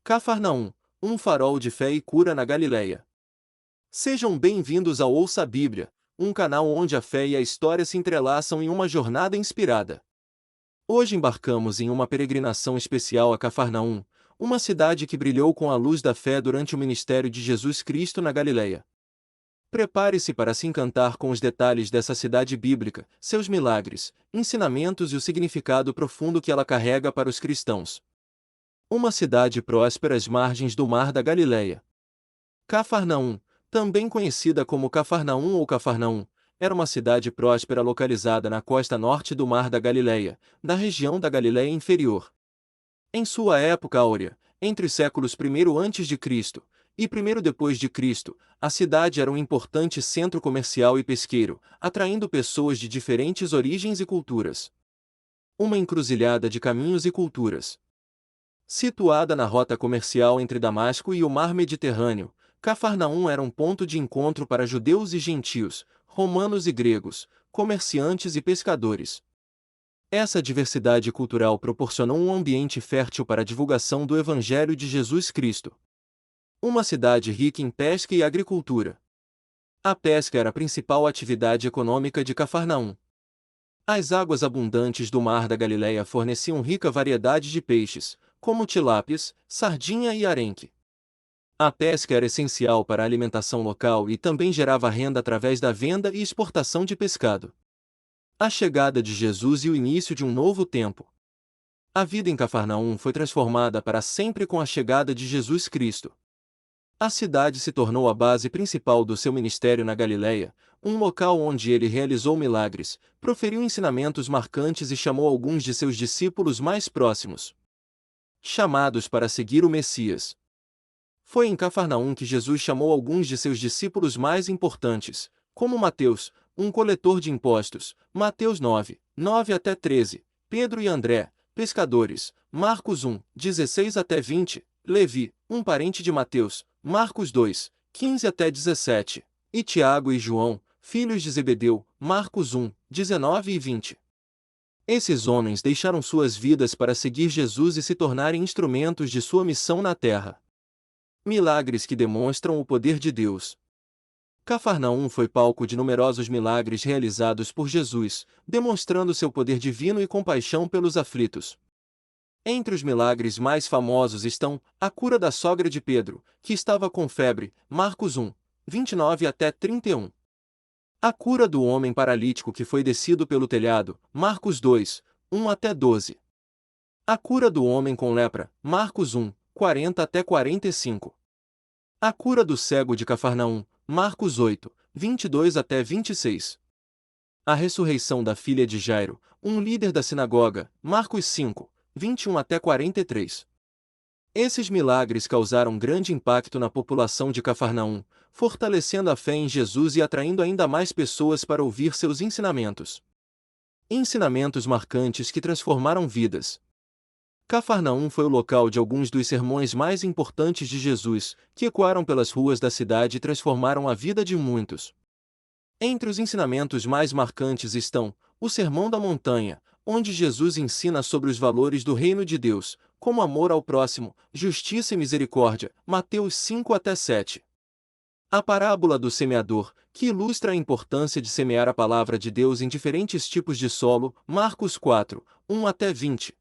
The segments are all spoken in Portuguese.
Cafarnaum, um farol de fé e cura na Galileia. Sejam bem-vindos ao Ouça a Bíblia, um canal onde a fé e a história se entrelaçam em uma jornada inspirada. Hoje embarcamos em uma peregrinação especial a Cafarnaum, uma cidade que brilhou com a luz da fé durante o ministério de Jesus Cristo na Galileia. Prepare-se para se encantar com os detalhes dessa cidade bíblica, seus milagres, ensinamentos e o significado profundo que ela carrega para os cristãos. Uma cidade próspera às margens do Mar da Galileia. Cafarnaum, também conhecida como Cafarnaum ou Cafarnaum, era uma cidade próspera localizada na costa norte do Mar da Galileia, da região da Galileia Inferior. Em sua época áurea, entre os séculos I a.C. e I depois de Cristo, a cidade era um importante centro comercial e pesqueiro, atraindo pessoas de diferentes origens e culturas. Uma encruzilhada de caminhos e culturas. Situada na rota comercial entre Damasco e o Mar Mediterrâneo, Cafarnaum era um ponto de encontro para judeus e gentios, romanos e gregos, comerciantes e pescadores. Essa diversidade cultural proporcionou um ambiente fértil para a divulgação do Evangelho de Jesus Cristo. Uma cidade rica em pesca e agricultura. A pesca era a principal atividade econômica de Cafarnaum. As águas abundantes do Mar da Galileia forneciam rica variedade de peixes, como tilápias, sardinha e arenque. A pesca era essencial para a alimentação local e também gerava renda através da venda e exportação de pescado. A chegada de Jesus e o início de um novo tempo. A vida em Cafarnaum foi transformada para sempre com a chegada de Jesus Cristo. A cidade se tornou a base principal do seu ministério na Galileia, um local onde ele realizou milagres, proferiu ensinamentos marcantes e chamou alguns de seus discípulos mais próximos. Chamados para seguir o Messias. Foi em Cafarnaum que Jesus chamou alguns de seus discípulos mais importantes, como Mateus, um coletor de impostos, Mateus 9, 9 até 13, Pedro e André, pescadores, Marcos 1, 16 até 20, Levi, um parente de Mateus, Marcos 2, 15 até 17, e Tiago e João, filhos de Zebedeu, Marcos 1, 19 e 20. Esses homens deixaram suas vidas para seguir Jesus e se tornarem instrumentos de sua missão na terra. Milagres que demonstram o poder de Deus. Cafarnaum foi palco de numerosos milagres realizados por Jesus, demonstrando seu poder divino e compaixão pelos aflitos. Entre os milagres mais famosos estão a cura da sogra de Pedro, que estava com febre, Marcos 1, 29 até 31. A cura do homem paralítico que foi descido pelo telhado, Marcos 2, 1 até 12. A cura do homem com lepra, Marcos 1, 40 até 45. A cura do cego de Cafarnaum, Marcos 8, 22 até 26. A ressurreição da filha de Jairo, um líder da sinagoga, Marcos 5, 21 até 43. Esses milagres causaram grande impacto na população de Cafarnaum, fortalecendo a fé em Jesus e atraindo ainda mais pessoas para ouvir seus ensinamentos. Ensinamentos marcantes que transformaram vidas. Cafarnaum foi o local de alguns dos sermões mais importantes de Jesus, que ecoaram pelas ruas da cidade e transformaram a vida de muitos. Entre os ensinamentos mais marcantes estão o Sermão da Montanha, onde Jesus ensina sobre os valores do reino de Deus, como amor ao próximo, justiça e misericórdia, Mateus 5 até 7. A parábola do semeador, que ilustra a importância de semear a palavra de Deus em diferentes tipos de solo, Marcos 4, 1 até 20.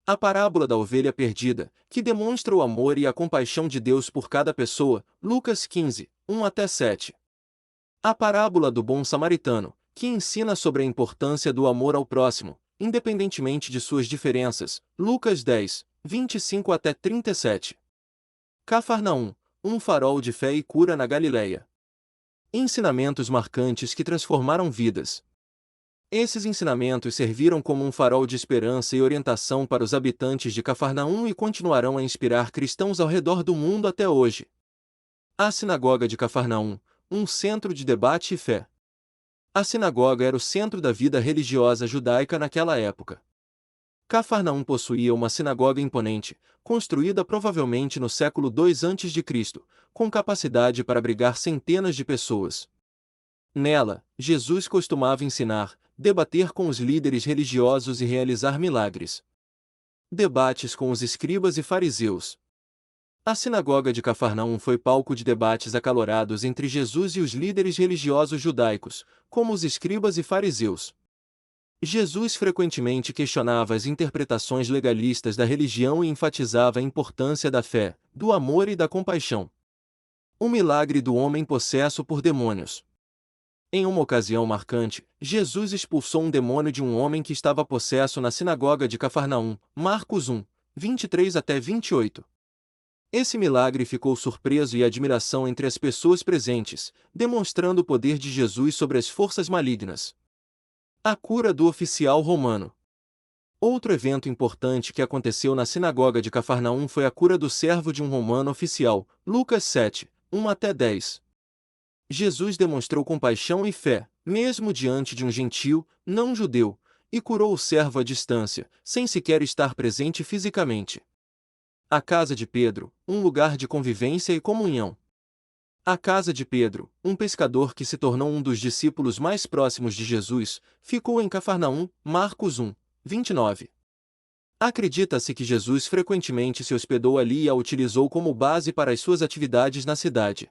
A parábola da ovelha perdida, que demonstra o amor e a compaixão de Deus por cada pessoa, Lucas 15, 1 até 7. A parábola do bom samaritano, que ensina sobre a importância do amor ao próximo, independentemente de suas diferenças, Lucas 10, 25 até 37. Cafarnaum, um farol de fé e cura na Galileia. Ensinamentos marcantes que transformaram vidas. Esses ensinamentos serviram como um farol de esperança e orientação para os habitantes de Cafarnaum e continuarão a inspirar cristãos ao redor do mundo até hoje. A Sinagoga de Cafarnaum, um centro de debate e fé. A sinagoga era o centro da vida religiosa judaica naquela época. Cafarnaum possuía uma sinagoga imponente, construída provavelmente no século II a.C., com capacidade para abrigar centenas de pessoas. Nela, Jesus costumava ensinar, debater com os líderes religiosos e realizar milagres. Debates com os escribas e fariseus. A sinagoga de Cafarnaum foi palco de debates acalorados entre Jesus e os líderes religiosos judaicos, como os escribas e fariseus. Jesus frequentemente questionava as interpretações legalistas da religião e enfatizava a importância da fé, do amor e da compaixão. O milagre do homem possesso por demônios. Em uma ocasião marcante, Jesus expulsou um demônio de um homem que estava possesso na sinagoga de Cafarnaum, Marcos 1, 23 até 28. Esse milagre ficou surpreso e admiração entre as pessoas presentes, demonstrando o poder de Jesus sobre as forças malignas. A cura do oficial romano. Outro evento importante que aconteceu na sinagoga de Cafarnaum foi a cura do servo de um romano oficial, Lucas 7, 1 até 10. Jesus demonstrou compaixão e fé, mesmo diante de um gentio, não judeu, e curou o servo à distância, sem sequer estar presente fisicamente. A casa de Pedro, um lugar de convivência e comunhão. A casa de Pedro, um pescador que se tornou um dos discípulos mais próximos de Jesus, ficou em Cafarnaum, Marcos 1, 29. Acredita-se que Jesus frequentemente se hospedou ali e a utilizou como base para as suas atividades na cidade.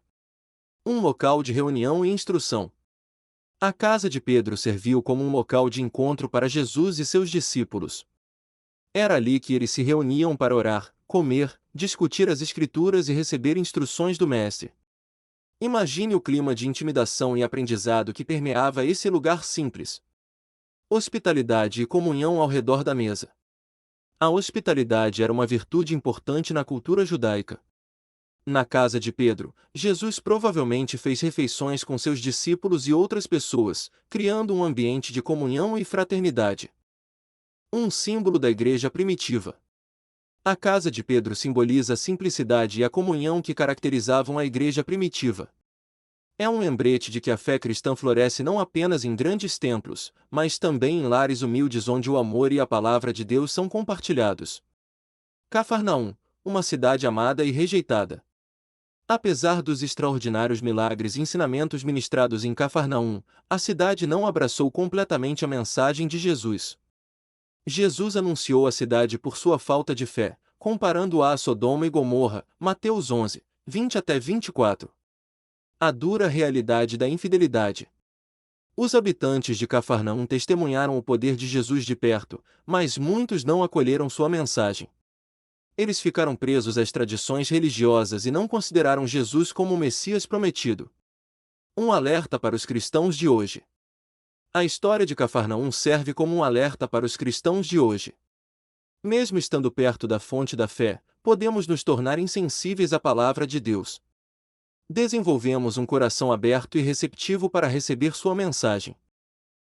Um local de reunião e instrução. A casa de Pedro serviu como um local de encontro para Jesus e seus discípulos. Era ali que eles se reuniam para orar, comer, discutir as Escrituras e receber instruções do Mestre. Imagine o clima de intimidação e aprendizado que permeava esse lugar simples. Hospitalidade e comunhão ao redor da mesa. A hospitalidade era uma virtude importante na cultura judaica. Na casa de Pedro, Jesus provavelmente fez refeições com seus discípulos e outras pessoas, criando um ambiente de comunhão e fraternidade. Um símbolo da igreja primitiva. A casa de Pedro simboliza a simplicidade e a comunhão que caracterizavam a igreja primitiva. É um lembrete de que a fé cristã floresce não apenas em grandes templos, mas também em lares humildes onde o amor e a palavra de Deus são compartilhados. Cafarnaum, uma cidade amada e rejeitada. Apesar dos extraordinários milagres e ensinamentos ministrados em Cafarnaum, a cidade não abraçou completamente a mensagem de Jesus. Jesus anunciou a cidade por sua falta de fé, comparando-a a Sodoma e Gomorra, Mateus 11, 20 até 24. A dura realidade da infidelidade. Os habitantes de Cafarnaum testemunharam o poder de Jesus de perto, mas muitos não acolheram sua mensagem. Eles ficaram presos às tradições religiosas e não consideraram Jesus como o Messias prometido. Um alerta para os cristãos de hoje. A história de Cafarnaum serve como um alerta para os cristãos de hoje. Mesmo estando perto da fonte da fé, podemos nos tornar insensíveis à palavra de Deus. Desenvolvemos um coração aberto e receptivo para receber sua mensagem.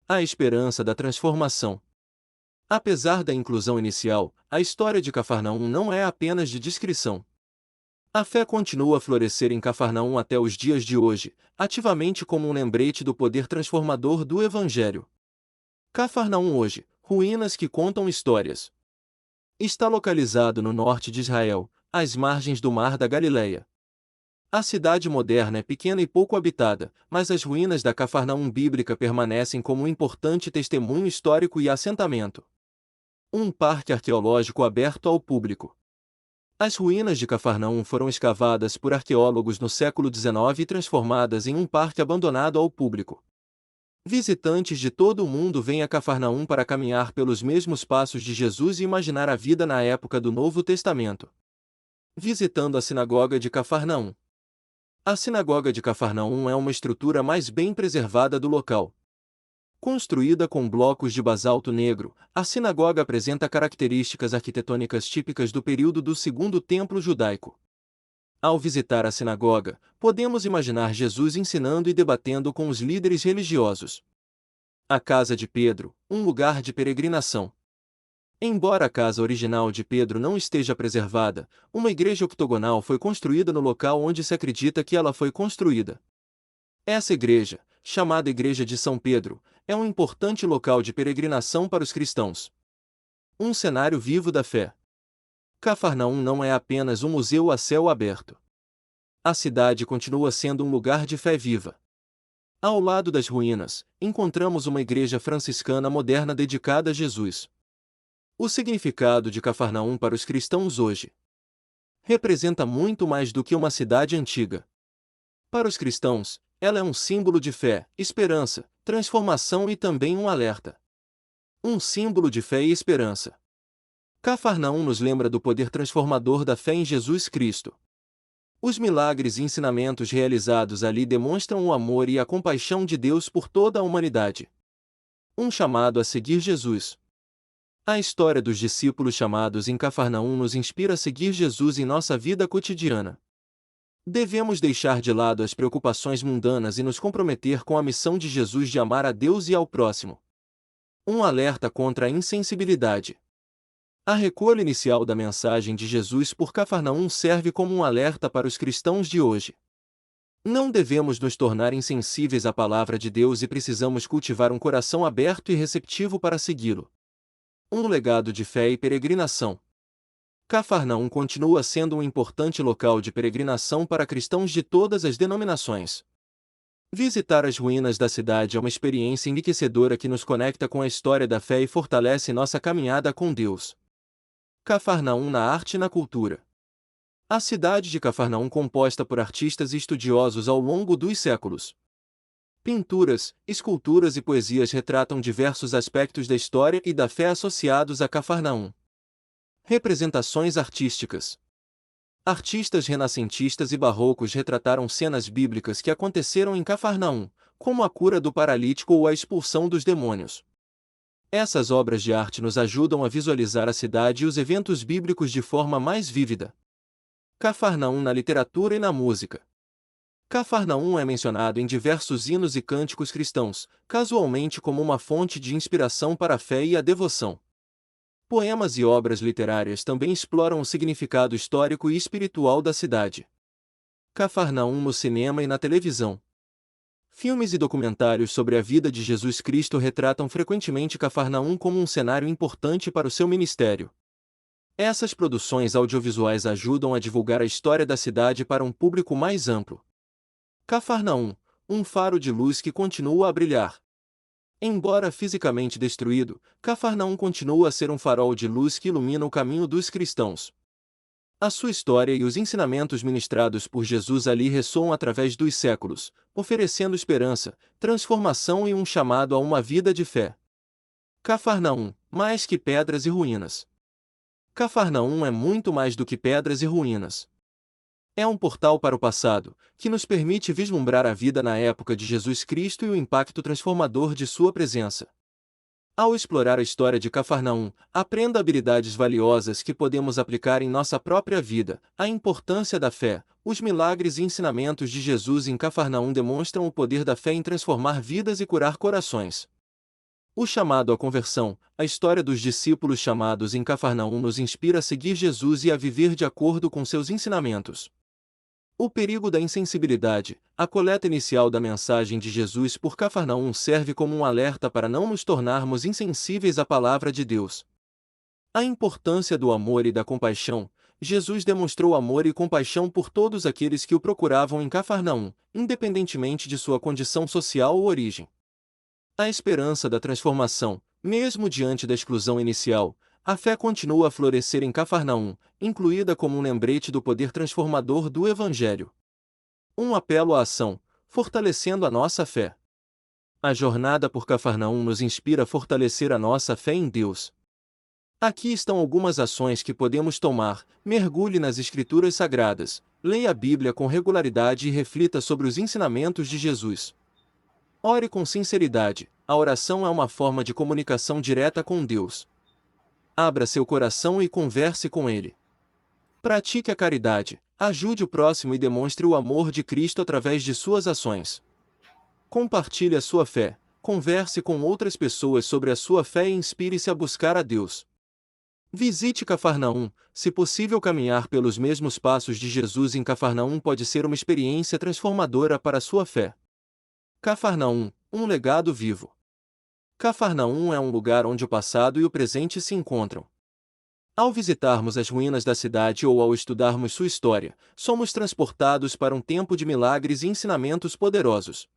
A esperança da transformação. Apesar da inclusão inicial, a história de Cafarnaum não é apenas de descrição. A fé continua a florescer em Cafarnaum até os dias de hoje, ativamente como um lembrete do poder transformador do Evangelho. Cafarnaum hoje, ruínas que contam histórias. Está localizado no norte de Israel, às margens do Mar da Galileia. A cidade moderna é pequena e pouco habitada, mas as ruínas da Cafarnaum bíblica permanecem como um importante testemunho histórico e assentamento. Um parque arqueológico aberto ao público. As ruínas de Cafarnaum foram escavadas por arqueólogos no século XIX e transformadas em um parque abandonado ao público. Visitantes de todo o mundo vêm a Cafarnaum para caminhar pelos mesmos passos de Jesus e imaginar a vida na época do Novo Testamento. Visitando a sinagoga de Cafarnaum. A sinagoga de Cafarnaum é uma estrutura mais bem preservada do local. Construída com blocos de basalto negro, a sinagoga apresenta características arquitetônicas típicas do período do Segundo Templo judaico. Ao visitar a sinagoga, podemos imaginar Jesus ensinando e debatendo com os líderes religiosos. A casa de Pedro, um lugar de peregrinação. Embora a casa original de Pedro não esteja preservada, uma igreja octogonal foi construída no local onde se acredita que ela foi construída. Essa igreja, chamada Igreja de São Pedro, é um importante local de peregrinação para os cristãos. Um cenário vivo da fé. Cafarnaum não é apenas um museu a céu aberto. A cidade continua sendo um lugar de fé viva. Ao lado das ruínas, encontramos uma igreja franciscana moderna dedicada a Jesus. O significado de Cafarnaum para os cristãos hoje. representa muito mais do que uma cidade antiga. Para os cristãos, ela é um símbolo de fé, esperança, transformação e também um alerta. Um símbolo de fé e esperança. Cafarnaum nos lembra do poder transformador da fé em Jesus Cristo. Os milagres e ensinamentos realizados ali demonstram o amor e a compaixão de Deus por toda a humanidade. Um chamado a seguir Jesus. A história dos discípulos chamados em Cafarnaum nos inspira a seguir Jesus em nossa vida cotidiana. Devemos deixar de lado as preocupações mundanas e nos comprometer com a missão de Jesus de amar a Deus e ao próximo. Um alerta contra a insensibilidade. A recolha inicial da mensagem de Jesus por Cafarnaum serve como um alerta para os cristãos de hoje. Não devemos nos tornar insensíveis à palavra de Deus e precisamos cultivar um coração aberto e receptivo para segui-lo. Um legado de fé e peregrinação. Cafarnaum continua sendo um importante local de peregrinação para cristãos de todas as denominações. Visitar as ruínas da cidade é uma experiência enriquecedora que nos conecta com a história da fé e fortalece nossa caminhada com Deus. Cafarnaum na arte e na cultura. A cidade de Cafarnaum composta por artistas e estudiosos ao longo dos séculos. Pinturas, esculturas e poesias retratam diversos aspectos da história e da fé associados a Cafarnaum. Representações artísticas. Artistas renascentistas e barrocos retrataram cenas bíblicas que aconteceram em Cafarnaum, como a cura do paralítico ou a expulsão dos demônios. Essas obras de arte nos ajudam a visualizar a cidade e os eventos bíblicos de forma mais vívida. Cafarnaum na literatura e na música. Cafarnaum é mencionado em diversos hinos e cânticos cristãos, casualmente como uma fonte de inspiração para a fé e a devoção. Poemas e obras literárias também exploram o significado histórico e espiritual da cidade. Cafarnaum no cinema e na televisão. Filmes e documentários sobre a vida de Jesus Cristo retratam frequentemente Cafarnaum como um cenário importante para o seu ministério. Essas produções audiovisuais ajudam a divulgar a história da cidade para um público mais amplo. Cafarnaum, um faro de luz que continua a brilhar. Embora fisicamente destruído, Cafarnaum continua a ser um farol de luz que ilumina o caminho dos cristãos. A sua história e os ensinamentos ministrados por Jesus ali ressoam através dos séculos, oferecendo esperança, transformação e um chamado a uma vida de fé. Cafarnaum, mais que pedras e ruínas. Cafarnaum é muito mais do que pedras e ruínas. É um portal para o passado, que nos permite vislumbrar a vida na época de Jesus Cristo e o impacto transformador de sua presença. Ao explorar a história de Cafarnaum, aprenda habilidades valiosas que podemos aplicar em nossa própria vida. A importância da fé. Os milagres e ensinamentos de Jesus em Cafarnaum demonstram o poder da fé em transformar vidas e curar corações. O chamado à conversão. A história dos discípulos chamados em Cafarnaum nos inspira a seguir Jesus e a viver de acordo com seus ensinamentos. O perigo da insensibilidade. A coleta inicial da mensagem de Jesus por Cafarnaum serve como um alerta para não nos tornarmos insensíveis à palavra de Deus. A importância do amor e da compaixão. Jesus demonstrou amor e compaixão por todos aqueles que o procuravam em Cafarnaum, independentemente de sua condição social ou origem. A esperança da transformação. Mesmo diante da exclusão inicial, a fé continua a florescer em Cafarnaum, incluída como um lembrete do poder transformador do Evangelho. Um apelo à ação, fortalecendo a nossa fé. A jornada por Cafarnaum nos inspira a fortalecer a nossa fé em Deus. Aqui estão algumas ações que podemos tomar. Mergulhe nas Escrituras Sagradas, leia a Bíblia com regularidade e reflita sobre os ensinamentos de Jesus. Ore com sinceridade. A oração é uma forma de comunicação direta com Deus. Abra seu coração e converse com Ele. Pratique a caridade, ajude o próximo e demonstre o amor de Cristo através de suas ações. Compartilhe a sua fé, converse com outras pessoas sobre a sua fé e inspire-se a buscar a Deus. Visite Cafarnaum. Se possível, caminhar pelos mesmos passos de Jesus em Cafarnaum pode ser uma experiência transformadora para a sua fé. Cafarnaum, um legado vivo. Cafarnaum é um lugar onde o passado e o presente se encontram. Ao visitarmos as ruínas da cidade ou ao estudarmos sua história, somos transportados para um tempo de milagres e ensinamentos poderosos.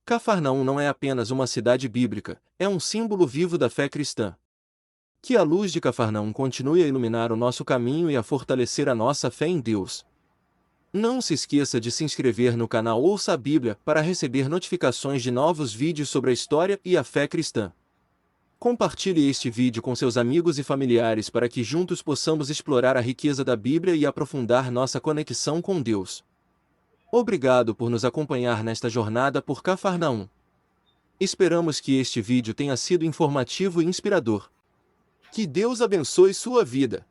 Cafarnaum não é apenas uma cidade bíblica, é um símbolo vivo da fé cristã. Que a luz de Cafarnaum continue a iluminar o nosso caminho e a fortalecer a nossa fé em Deus. Não se esqueça de se inscrever no canal Ouça a Bíblia para receber notificações de novos vídeos sobre a história e a fé cristã. Compartilhe este vídeo com seus amigos e familiares para que juntos possamos explorar a riqueza da Bíblia e aprofundar nossa conexão com Deus. Obrigado por nos acompanhar nesta jornada por Cafarnaum. Esperamos que este vídeo tenha sido informativo e inspirador. Que Deus abençoe sua vida.